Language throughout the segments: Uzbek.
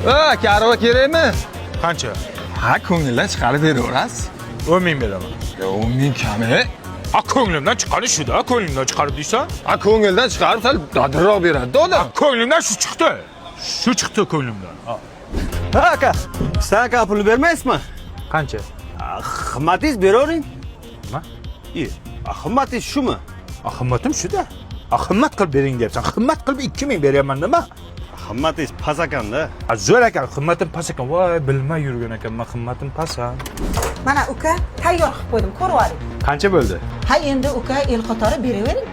Karva kerakmi? Qancha? Ha, ko'ngildan chiqarib beraverasiz. 10 ming beraman. 10 ming kami. Ha, ko'nglimdan chiqarish shu-da, ko'nglimdan chiqarib deysan? Ha, ko'ngildan chiqarib sal dadilroq beradi, odam. Ko'nglimdan shu chiqdi. Shu chiqdi ko'nglimdan. Ha aka, sen aka pul bermaysizmi? Qancha? Qimmatingiz beravering. Nima? Qimmatingiz shumi? Qimmatim shu-da. Qimmat qilib bering deyapsan. Qimmat qilib 2 ming beryapman nima? Qimmatingiz past ekanda. Zo'r ekan, qimmatim past ekan. Voy, bilmay yurgan ekanman, qimmatim past. Mana uka tayyor qilib qo'ydim, ko'rib oling. Qancha bo'ldi? Ha, endi uka el qatori beravering.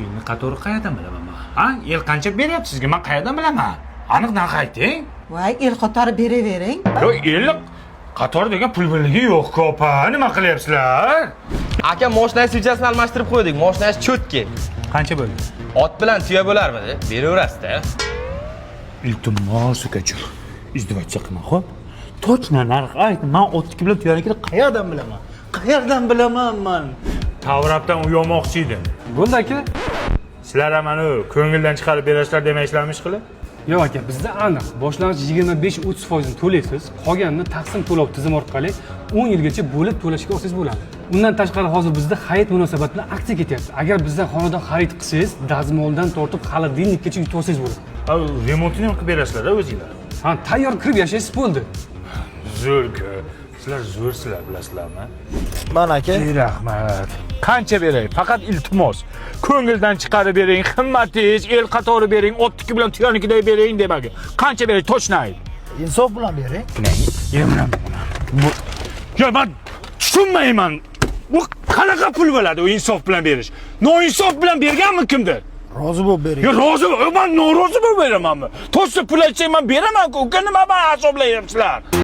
Elni qatori qayerdan bilaman men? Ha, el qancha beryapti sizga? Men qayerdan bilaman? Aniq narx ayting. Voy, el qatori beravering. Yo'q, el qator degan pul birligi yo'q-ku, opa. Nima qilyapsizlar? Aka, mashinangiz svechasini almashtirib qo'ydik. Mashinangiz cho'tki. Qancha bo'ldi? Ot bilan tuya bo'larmidi? Beraverasiz-da. Iltimos, ukajon. Izdivojcha qilma, xo'p? Точно narx ayt. Men otniki bilan tuyanikini qayerdan bilaman? Qayerdan bilaman men? Tavrabdan uyomoqchi edim. Bo'ldi aka. Sizlar ham mana ko'ngildan chiqarib berasizlar demaysizlarmi qilib? Yo'q aka, bizda aniq. Boshlang'ich 25-30% to'laysiz, qolganini taqsim to'lov tizimi orqali 10 yilgacha bo'lib to'lashga olsangiz bo'ladi. Undan tashqari hozir bizda xarid munosabati bilan aksiya ketyapti. Agar bizdan xonadon xarid qilsangiz, dazmoldan tortib xolodilnikgacha yutib olsangiz bo'ladi. Remontini ham qilib berasizlar-da o'zingizlar. Ha, tayyor kirib yashaysiz bo'ldi. Zo'r-ku. Sizlar zo'rsizlar, bilasizlarmi? Mana aka. Rahmat. Qancha beray? Faqat iltimos. Ko'ngildan chiqarib bering, qimmatingiz, el qatori bering, otniki bilan tuyanikiday bering demaga. Qancha beray? Точно ayt. Insof bilan bering. Yo, men tushunmayman. Bu qanaqa pul bo'ladi u insof bilan berish? Noinsof bilan berganmi kimdir? Rozi bo'lib bering. Yo, rozi bo'l. Men norozi bo'lib beramanmi? To'g'ri pul aytsang men beraman-ku. Uka nima men hisoblayapsizlar?